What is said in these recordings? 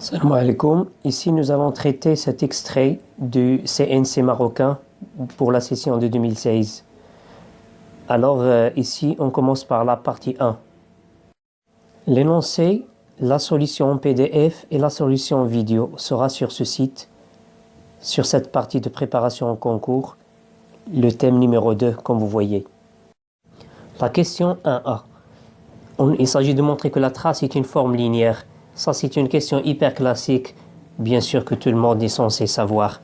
Salam alaikum. Ici, nous avons traité cet extrait du CNC marocain pour la session de 2016. Alors, ici, on commence par la partie 1. L'énoncé, la solution en PDF et la solution en vidéo sera sur ce site, sur cette partie de préparation au concours, le thème numéro 2, comme vous voyez. La question 1A. Il s'agit de montrer que la trace est une forme linéaire. Ça, c'est une question hyper classique, bien sûr que tout le monde est censé savoir.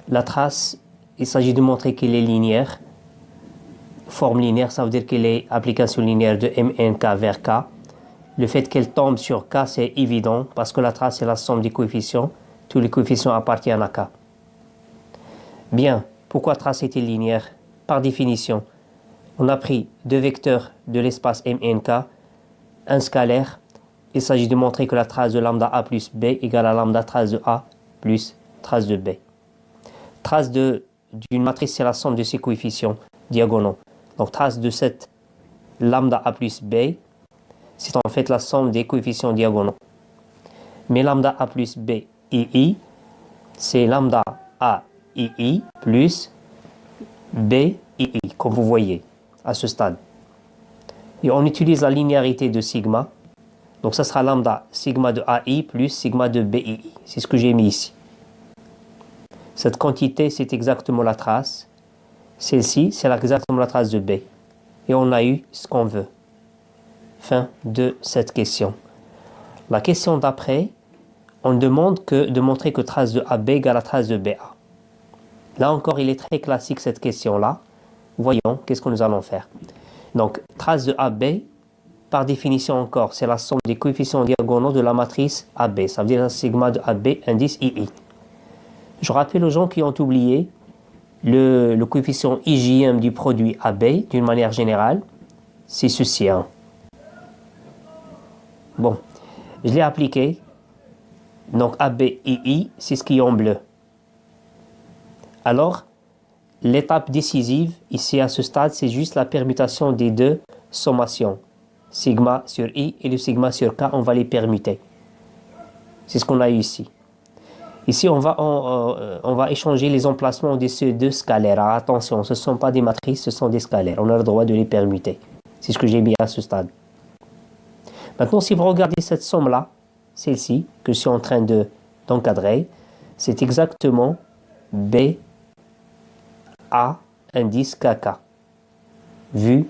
La trace, il s'agit de montrer qu'elle est linéaire. Forme linéaire, ça veut dire qu'elle est application linéaire de MNK vers K. Le fait qu'elle tombe sur K, c'est évident, parce que la trace est la somme des coefficients. Tous les coefficients appartiennent à K. Bien, pourquoi trace est-elle linéaire? Par définition, on a pris deux vecteurs de l'espace MNK, un scalaire. Il s'agit de montrer que la trace de lambda A plus B égale à lambda trace de A plus trace de B. Trace d'une matrice, c'est la somme de ses coefficients diagonaux. Donc trace de cette lambda A plus B, c'est en fait la somme des coefficients diagonaux. Mais lambda A plus B I, c'est lambda A I plus B I, comme vous voyez à ce stade. Et on utilise la linéarité de sigma. Donc ça sera lambda sigma de AI plus sigma de BI. C'est ce que j'ai mis ici. Cette quantité, c'est exactement la trace. Celle-ci, c'est exactement la trace de B. Et on a eu ce qu'on veut. Fin de cette question. La question d'après, on demande de montrer que trace de AB égale à trace de BA. Là encore, il est très classique cette question-là. Voyons, qu'est-ce que nous allons faire. Donc, trace de AB, par définition encore, c'est la somme des coefficients diagonaux de la matrice AB. Ça veut dire la sigma de AB indice II. Je rappelle aux gens qui ont oublié le coefficient IJM du produit AB, d'une manière générale, c'est ceci. Hein. Bon, je l'ai appliqué. Donc AB II, c'est ce qui est en bleu. Alors, l'étape décisive, ici à ce stade, c'est juste la permutation des deux sommations. Sigma sur I et le sigma sur K, on va les permuter. C'est ce qu'on a eu ici. Ici, on va échanger les emplacements de ces deux scalaires. Alors, attention, ce ne sont pas des matrices, ce sont des scalaires. On a le droit de les permuter. C'est ce que j'ai mis à ce stade. Maintenant, si vous regardez cette somme-là, celle-ci, que je suis en train d'encadrer, c'est exactement B, A, indice KK. Vu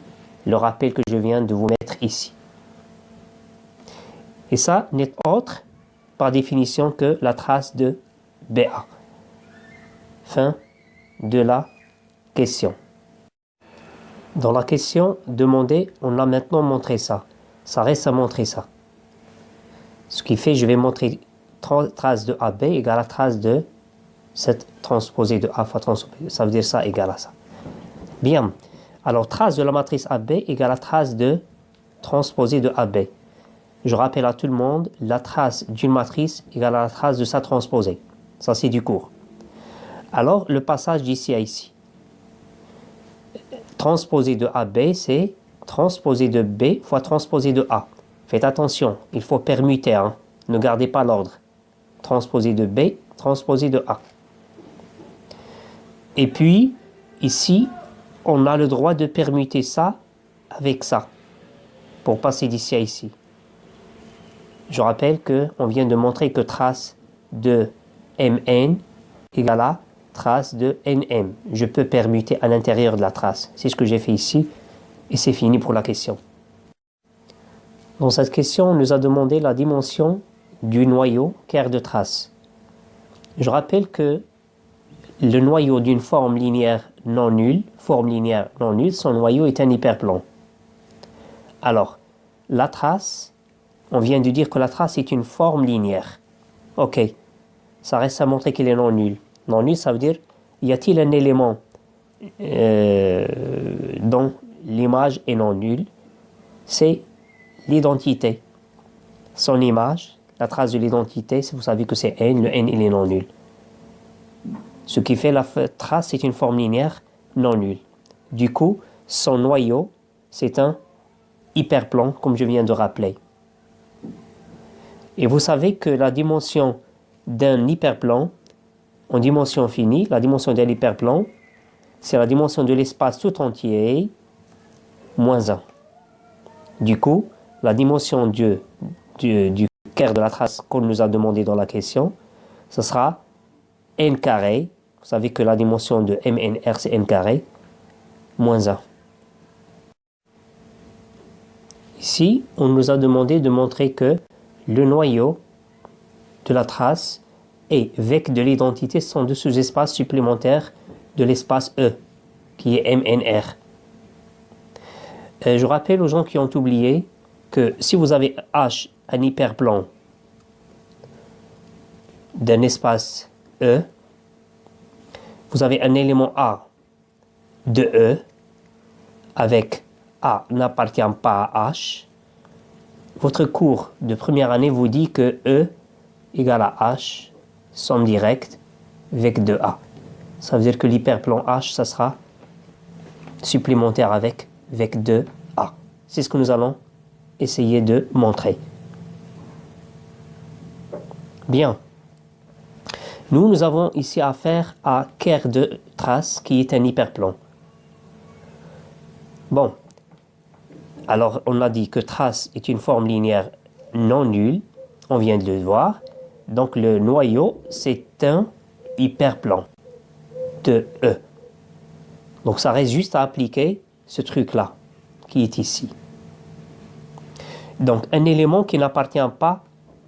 le rappel que je viens de vous mettre ici. Et ça n'est autre, par définition, que la trace de BA. Fin de la question. Dans la question demandée, on a maintenant montré ça. Ça reste à montrer ça. Ce qui fait, je vais montrer trace de AB égale à trace de cette transposée de A fois transposée. Ça veut dire ça égale à ça. Bien. Alors, trace de la matrice AB égale à trace de transposée de AB. Je rappelle à tout le monde, la trace d'une matrice égale à la trace de sa transposée. Ça, c'est du cours. Alors, le passage d'ici à ici. Transposée de AB, c'est transposée de B fois transposée de A. Faites attention, il faut permuter, hein. Ne gardez pas l'ordre. Transposée de B, transposée de A. Et puis, ici, on a le droit de permuter ça avec ça, pour passer d'ici à ici. Je rappelle qu'on vient de montrer que trace de Mn égale à trace de Nm. Je peux permuter à l'intérieur de la trace. C'est ce que j'ai fait ici, et c'est fini pour la question. Dans cette question, on nous a demandé la dimension du noyau quart de trace. Je rappelle que le noyau d'une forme linéaire non nulle, son noyau est un hyperplan. Alors, la trace, on vient de dire que la trace est une forme linéaire. Ok, ça reste à montrer qu'elle est non nulle. Non nulle, ça veut dire, y a-t-il un élément dont l'image est non nulle? C'est l'identité. Son image, la trace de l'identité, vous savez que c'est n, le n il est non nul. Ce qui fait la trace, c'est une forme linéaire non nulle. Du coup, son noyau, c'est un hyperplan, comme je viens de rappeler. Et vous savez que la dimension d'un hyperplan, en dimension finie, la dimension d'un hyperplan, c'est la dimension de l'espace tout entier, moins 1. Du coup, la dimension du carré de la trace qu'on nous a demandé dans la question, ce sera n carré. Vous savez que la dimension de MNR, c'est n carré, moins 1. Ici, on nous a demandé de montrer que le noyau de la trace et vec de l'identité sont deux sous-espaces supplémentaires de l'espace E, qui est MNR. Je rappelle aux gens qui ont oublié que si vous avez H, un hyperplan d'un espace E, vous avez un élément A de E avec A n'appartient pas à H. Votre cours de première année vous dit que E égale à H, somme directe, vec de A. Ça veut dire que l'hyperplan H, ça sera supplémentaire avec vec de A. C'est ce que nous allons essayer de montrer. Bien. Nous avons ici affaire à Kerr de trace qui est un hyperplan. Bon. Alors, on a dit que trace est une forme linéaire non nulle. On vient de le voir. Donc, le noyau, c'est un hyperplan de E. Donc, ça reste juste à appliquer ce truc-là qui est ici. Donc, un élément qui n'appartient pas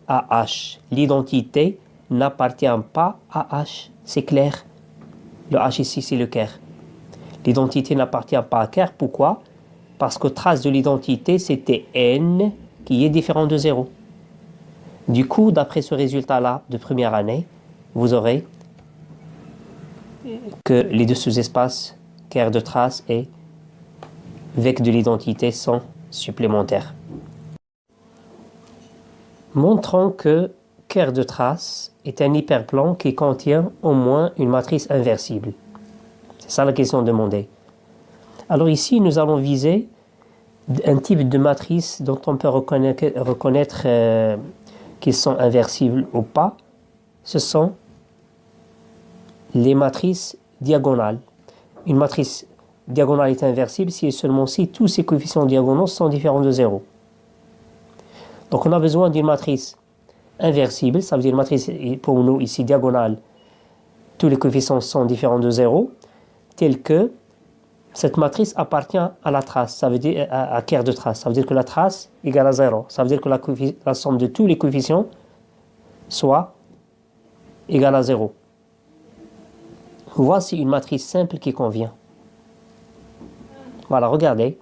à H. L'identité n'appartient pas à H. C'est clair. Le H ici, c'est le Kerr. L'identité n'appartient pas à Kerr. Pourquoi? Parce que trace de l'identité, c'était N qui est différent de 0. Du coup, d'après ce résultat-là de première année, vous aurez que les deux sous-espaces Kerr de trace et vec de l'identité sont supplémentaires. Montrons que Kerr de trace est un hyperplan qui contient au moins une matrice inversible. C'est ça la question demandée. Alors ici, nous allons viser un type de matrice dont on peut reconnaître qu'ils sont inversibles ou pas. Ce sont les matrices diagonales. Une matrice diagonale est inversible si et seulement si tous ses coefficients diagonaux sont différents de 0. Donc on a besoin d'une matrice inversible, ça veut dire une matrice pour nous ici diagonale, tous les coefficients sont différents de 0, tel que cette matrice appartient à la trace, ça veut dire à Kerr de trace, ça veut dire que la trace égale à 0, ça veut dire que la somme de tous les coefficients soit égale à 0. Voici une matrice simple qui convient. Voilà, regardez.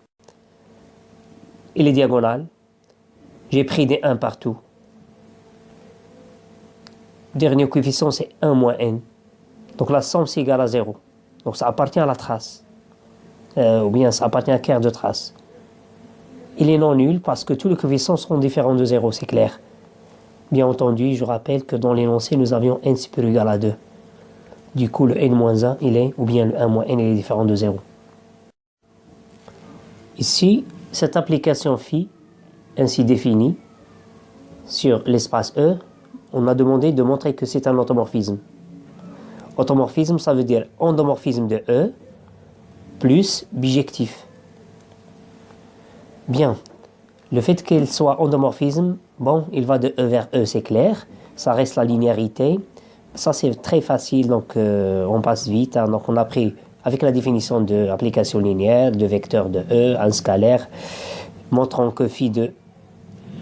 Elle est diagonale. J'ai pris des 1 partout. Dernier coefficient, c'est 1 moins n. Donc la somme, c'est égal à 0. Donc ça appartient à la trace. Ou bien ça appartient à Kerr de trace. Il est non nul parce que tous les coefficients seront différents de 0, c'est clair. Bien entendu, je rappelle que dans l'énoncé, nous avions n supérieur ou égal à 2. Du coup, le n-1, il est, ou bien le 1 moins n, il est différent de 0. Ici, cette application phi, ainsi définie, sur l'espace E, on a demandé de montrer que c'est un automorphisme. Automorphisme, ça veut dire endomorphisme de E plus bijectif. Bien, le fait qu'il soit endomorphisme, bon, il va de E vers E, c'est clair. Ça reste la linéarité. Ça, c'est très facile, donc on passe vite. Hein. Donc, on a pris, avec la définition de l'application linéaire, de vecteur de E, un scalaire, montrant que phi de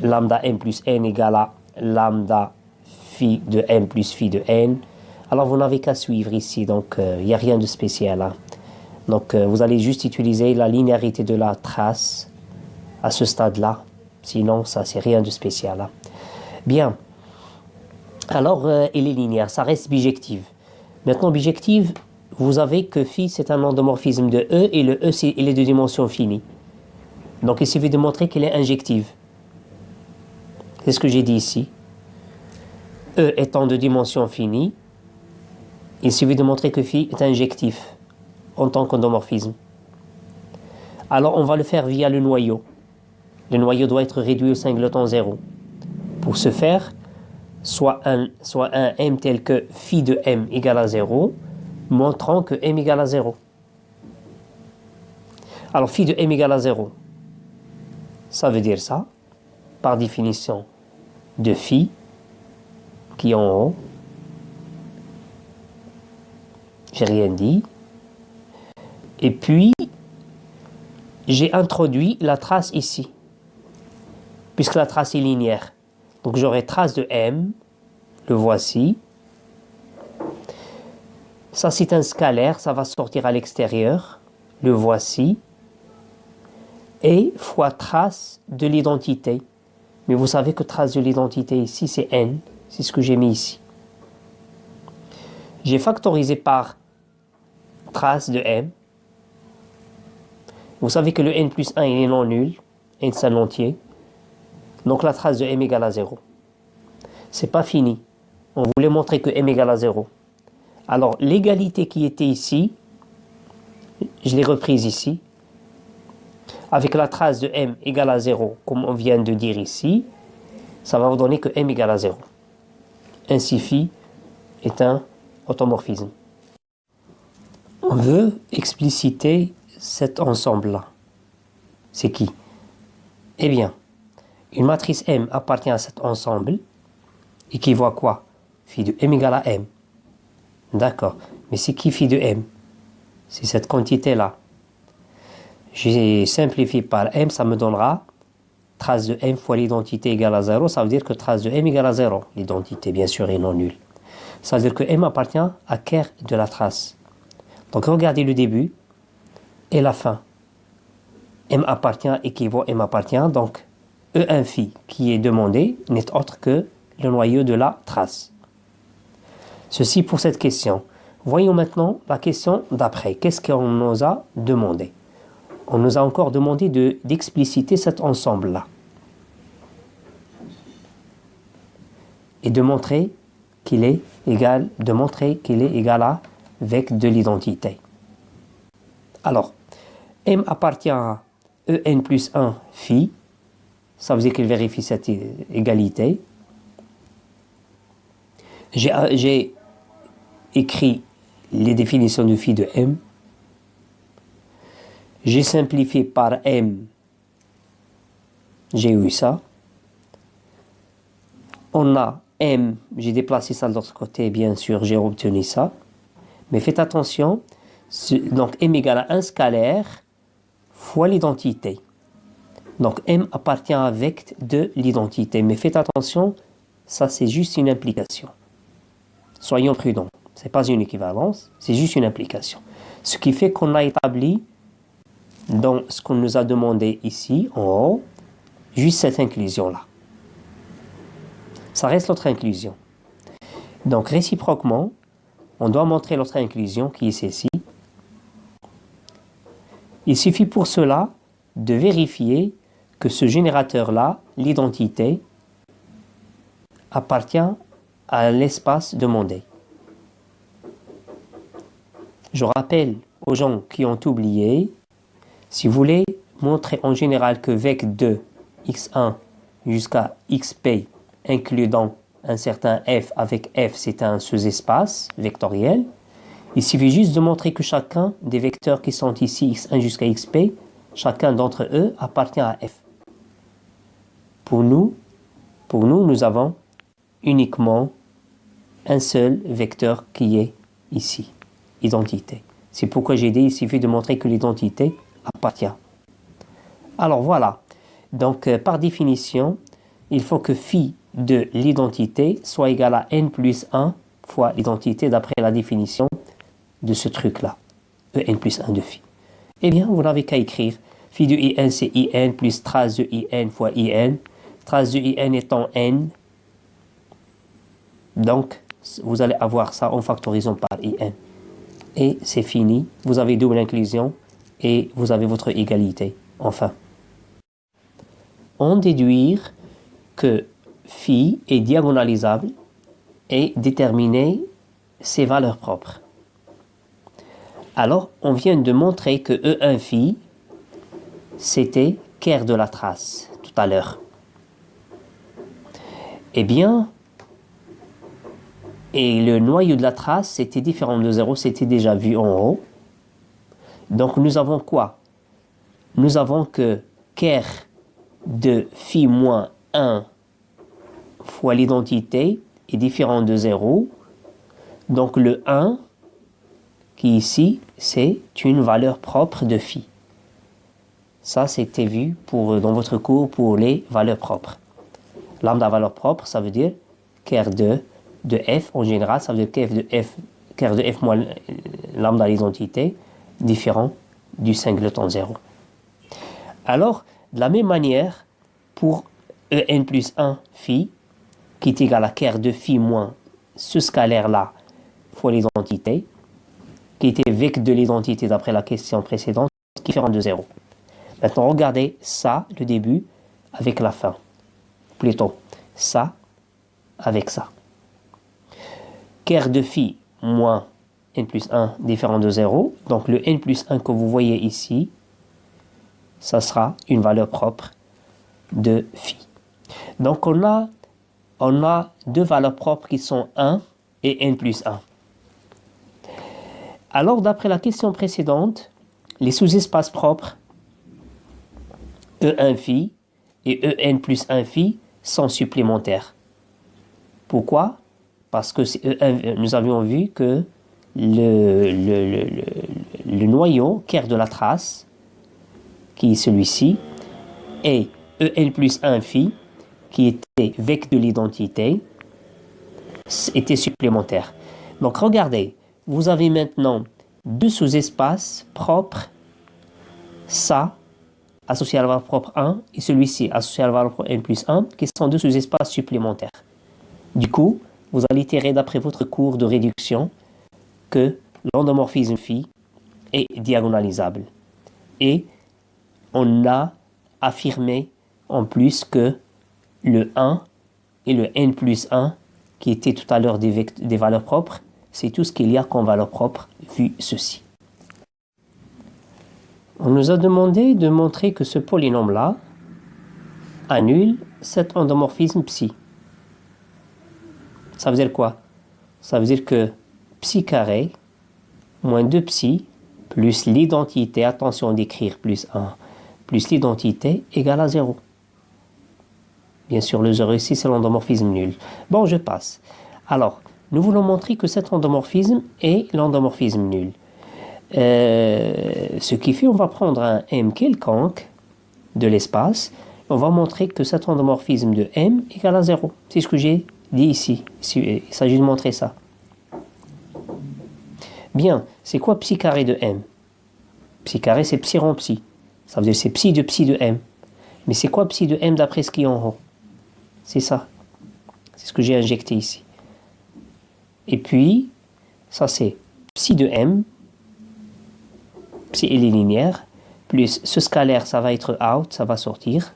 lambda m plus n égale à lambda phi de m plus phi de n. Alors, vous n'avez qu'à suivre ici, donc il n'y a rien de spécial. Hein. Donc, vous allez juste utiliser la linéarité de la trace à ce stade-là. Sinon, ça, c'est rien de spécial. Hein. Bien. Alors, elle est linéaire, ça reste bijective. Maintenant, bijective, vous avez que phi, c'est un endomorphisme de E, et le E, il est de dimension finie. Donc, il suffit de montrer qu'elle est injective. C'est ce que j'ai dit ici. E étant de dimension finie, il suffit de montrer que phi est injectif en tant qu'endomorphisme. Alors, on va le faire via le noyau. Le noyau doit être réduit au singleton 0. Pour ce faire, soit un m tel que phi de m égale à 0, montrant que m égale à 0. Alors, phi de m égale à 0, ça veut dire ça, par définition de phi, qui est en haut. J'ai rien dit. Et puis, j'ai introduit la trace ici, puisque la trace est linéaire. Donc j'aurai trace de m, le voici. Ça c'est un scalaire, ça va sortir à l'extérieur, le voici. Et fois trace de l'identité. Mais vous savez que trace de l'identité ici c'est n, c'est ce que j'ai mis ici. J'ai factorisé par trace de m. Vous savez que le n plus 1 il est non nul, n c'est un entier. Donc la trace de m égale à 0. C'est pas fini. On voulait montrer que m égale à 0. Alors l'égalité qui était ici, je l'ai reprise ici. Avec la trace de m égale à 0, comme on vient de dire ici, ça va vous donner que m égale à 0. Ainsi phi est un automorphisme. On veut expliciter cet ensemble-là. C'est qui? Eh bien, une matrice M appartient à cet ensemble, équivaut à quoi? Phi de M égale à M. D'accord. Mais c'est qui phi de M? C'est cette quantité-là. J'ai simplifié par M, ça me donnera trace de M fois l'identité égale à 0. Ça veut dire que trace de M égale à 0. L'identité, bien sûr, est non nulle. Ça veut dire que M appartient à ker de la trace. Donc, regardez le début et la fin. M appartient équivaut M appartient. Donc, E1 phi qui est demandé n'est autre que le noyau de la trace. Ceci pour cette question. Voyons maintenant la question d'après. Qu'est-ce qu'on nous a demandé? On nous a encore demandé d'expliciter cet ensemble-là. Et de montrer qu'il est égal à vec de l'identité. Alors, M appartient à En plus 1 phi. Ça veut dire qu'il vérifie cette égalité. J'ai écrit les définitions de phi de M. J'ai simplifié par M. J'ai eu ça. On a M. J'ai déplacé ça de l'autre côté, bien sûr, j'ai obtenu ça. Mais faites attention. Donc, M égale à 1 scalaire fois l'identité. Donc, M appartient à vec de l'identité. Mais faites attention, ça c'est juste une implication. Soyons prudents. Ce n'est pas une équivalence, c'est juste une implication. Ce qui fait qu'on a établi, dans ce qu'on nous a demandé ici, en haut, juste cette inclusion-là. Ça reste l'autre inclusion. Donc, réciproquement, on doit montrer l'autre inclusion qui est celle-ci. Il suffit pour cela de vérifier que ce générateur-là, l'identité, appartient à l'espace demandé. Je rappelle aux gens qui ont oublié, si vous voulez montrer en général que vec de x1 jusqu'à xp, incluant un certain f avec f, c'est un sous-espace vectoriel, il suffit juste de montrer que chacun des vecteurs qui sont ici, x1 jusqu'à xp, chacun d'entre eux appartient à f. Pour nous, nous avons uniquement un seul vecteur qui est ici, identité. C'est pourquoi j'ai dit, il suffit de montrer que l'identité appartient. Alors voilà, donc par définition, il faut que phi de l'identité soit égal à n plus 1 fois l'identité d'après la définition de ce truc-là, n plus 1 de phi. Eh bien, vous n'avez qu'à écrire, phi de in c'est in plus trace de in fois in, trace de in étant n, donc vous allez avoir ça en factorisant par in. Et c'est fini, vous avez double inclusion et vous avez votre égalité. Enfin, on déduire que phi est diagonalisable et déterminer ses valeurs propres. Alors, on vient de montrer que E1 phi, c'était ker de la trace, tout à l'heure. Eh bien, et le noyau de la trace, c'était différent de 0, c'était déjà vu en haut. Donc nous avons quoi? Nous avons que ker de phi moins 1 fois l'identité est différent de 0. Donc le 1, qui ici, c'est une valeur propre de phi. Ça, c'était vu dans votre cours pour les valeurs propres. Lambda valeur propre, ça veut dire ker de f en général, ça veut dire ker de f moins lambda l'identité, différent du singleton 0. Alors, de la même manière, pour en plus 1 phi, qui est égal à ker de phi moins ce scalaire-là fois l'identité, qui était vec de l'identité d'après la question précédente, qui est différent de 0. Maintenant, regardez ça, le début, avec la fin. Plutôt, ça avec ça. Ker de phi moins n plus 1 différent de 0. Donc, le n plus 1 que vous voyez ici, ça sera une valeur propre de phi. Donc, on a deux valeurs propres qui sont 1 et n plus 1. Alors, d'après la question précédente, les sous-espaces propres E1 phi et En plus 1 phi sont supplémentaires. Pourquoi? Parce que nous avions vu que le noyau, ker de la trace, qui est celui-ci, et En plus 1 phi, qui était vec de l'identité, était supplémentaire. Donc regardez, vous avez maintenant deux sous-espaces propres, ça, associé à la valeur propre 1, et celui-ci, associé à la valeur propre n plus 1, qui sont deux sous-espaces supplémentaires. Du coup, vous allez itérer d'après votre cours de réduction que l'endomorphisme phi est diagonalisable. Et on a affirmé en plus que le 1 et le n plus 1, qui étaient tout à l'heure des valeurs propres, c'est tout ce qu'il y a comme valeur propre, vu ceci. On nous a demandé de montrer que ce polynôme-là annule cet endomorphisme psi. Ça veut dire quoi? Ça veut dire que psi carré moins 2 psi plus l'identité, attention d'écrire plus 1, plus l'identité égale à 0. Bien sûr, le 0 ici, c'est l'endomorphisme nul. Bon, je passe. Alors, nous voulons montrer que cet endomorphisme est l'endomorphisme nul. Ce qui fait, on va prendre un M quelconque de l'espace, on va montrer que cet endomorphisme de M égale à 0. C'est ce que j'ai dit ici. Il s'agit de montrer ça. Bien, c'est quoi psi carré de M? Psi carré, c'est psi rond psi. Ça veut dire c'est psi de M. Mais c'est quoi psi de M d'après ce qui est en haut? C'est ça. C'est ce que j'ai injecté ici. Et puis, ça c'est psi de M, psi elle est linéaire, plus ce scalaire, ça va être out, ça va sortir.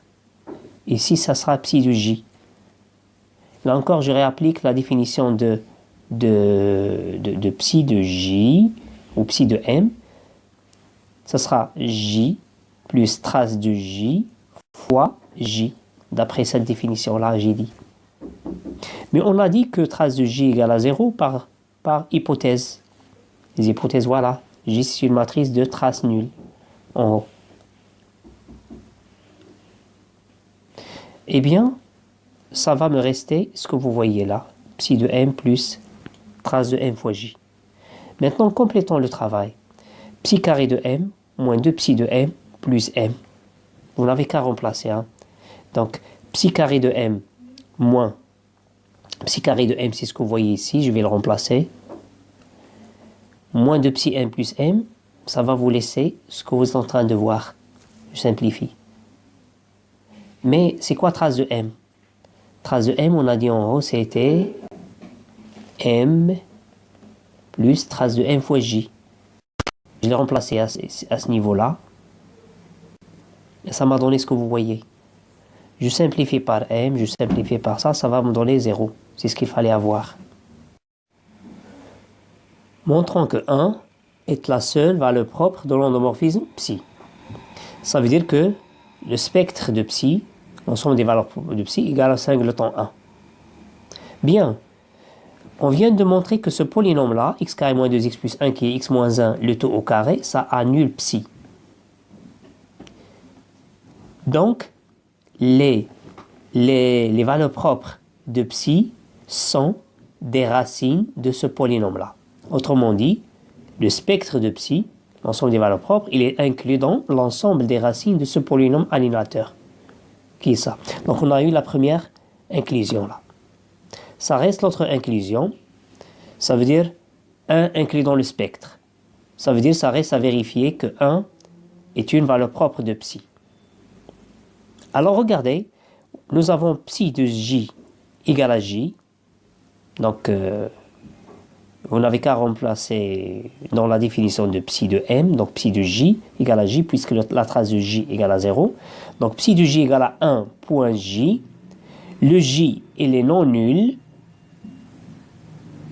Ici, ça sera psi de J. Là encore, je réapplique la définition de psi de J, ou psi de M. Ça sera J plus trace de J fois J. D'après cette définition-là, j'ai dit. Mais on a dit que trace de J égale à 0 par hypothèse. Les hypothèses, voilà. J, c'est une matrice de trace nulle en haut. Eh bien, ça va me rester ce que vous voyez là. Psi de M plus trace de M fois J. Maintenant, complétons le travail. Psi carré de M moins 2 psi de M plus M. Vous n'avez qu'à remplacer. Hein. Donc, psi carré de M moins psi carré de M, c'est ce que vous voyez ici. Je vais le remplacer. Moins de psi M plus M, ça va vous laisser ce que vous êtes en train de voir. Je simplifie. Mais c'est quoi trace de M? Trace de M, on a dit en haut, c'était M plus trace de M fois J. Je l'ai remplacé à ce niveau-là. Et ça m'a donné ce que vous voyez. Je simplifie par M, je simplifie par ça, ça va me donner 0. C'est ce qu'il fallait avoir. Montrons que 1 est la seule valeur propre de l'endomorphisme psi. Ça veut dire que le spectre de psi, l'ensemble des valeurs de psi, égale à singleton 1. Bien. On vient de montrer que ce polynôme-là, x carré moins 2x plus 1 qui est x moins 1, le tout au carré, ça annule psi. Donc, les valeurs propres de psi sont des racines de ce polynôme-là. Autrement dit, le spectre de psi, l'ensemble des valeurs propres, il est inclus dans l'ensemble des racines de ce polynôme annulateur. Qui est ça? Donc on a eu la première inclusion là. Ça reste l'autre inclusion. Ça veut dire 1 inclus dans le spectre. Ça veut dire ça reste à vérifier que 1 est une valeur propre de psi. Alors regardez, nous avons psi de j égale à j. Donc vous n'avez qu'à remplacer dans la définition de psi de m, donc psi de j égale à j, puisque la trace de j égale à 0. Donc psi de j égale à 1 point j. Le j, il est non nul.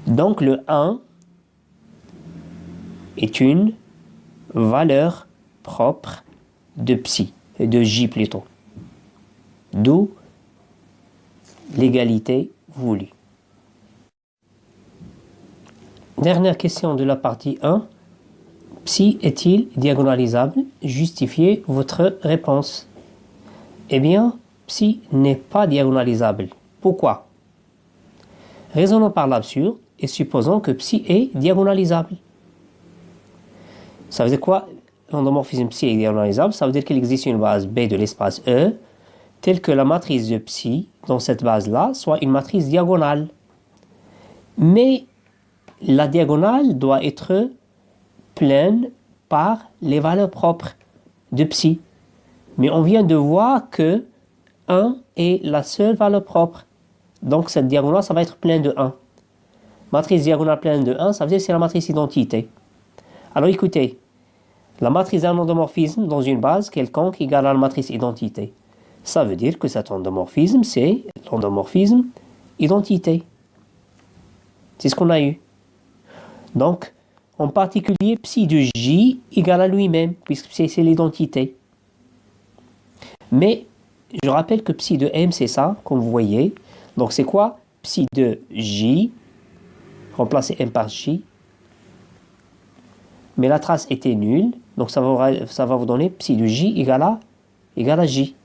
Donc le 1 est une valeur propre de psi, de j plutôt. D'où l'égalité voulue. Dernière question de la partie 1. Psi est-il diagonalisable? Justifiez votre réponse. Eh bien, psi n'est pas diagonalisable. Pourquoi? Raisonnons par l'absurde et supposons que psi est diagonalisable. Ça veut dire quoi? L'endomorphisme psi est diagonalisable. Ça veut dire qu'il existe une base B de l'espace E telle que la matrice de psi dans cette base-là soit une matrice diagonale. Mais la diagonale doit être pleine par les valeurs propres de psi. Mais on vient de voir que 1 est la seule valeur propre. Donc cette diagonale, ça va être pleine de 1. Matrice diagonale pleine de 1, ça veut dire que c'est la matrice identité. Alors écoutez, la matrice d'un endomorphisme dans une base quelconque égale à la matrice identité. Ça veut dire que cet endomorphisme, c'est l'endomorphisme identité. C'est ce qu'on a eu. Donc, en particulier, psi de j égale à lui-même, puisque c'est l'identité. Mais, je rappelle que psi de m, c'est ça, comme vous voyez. Donc, c'est quoi? Psi de j, remplacer m par j. Mais la trace était nulle, donc ça va vous donner psi de j égale à j.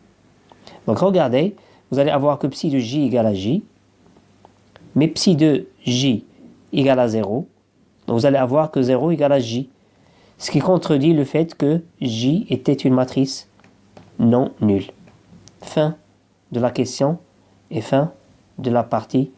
Donc, regardez, vous allez avoir que psi de j égale à j, mais psi de j égale à 0. Donc vous allez avoir que 0 égale à j. Ce qui contredit le fait que j était une matrice non nulle. Fin de la question et fin de la partie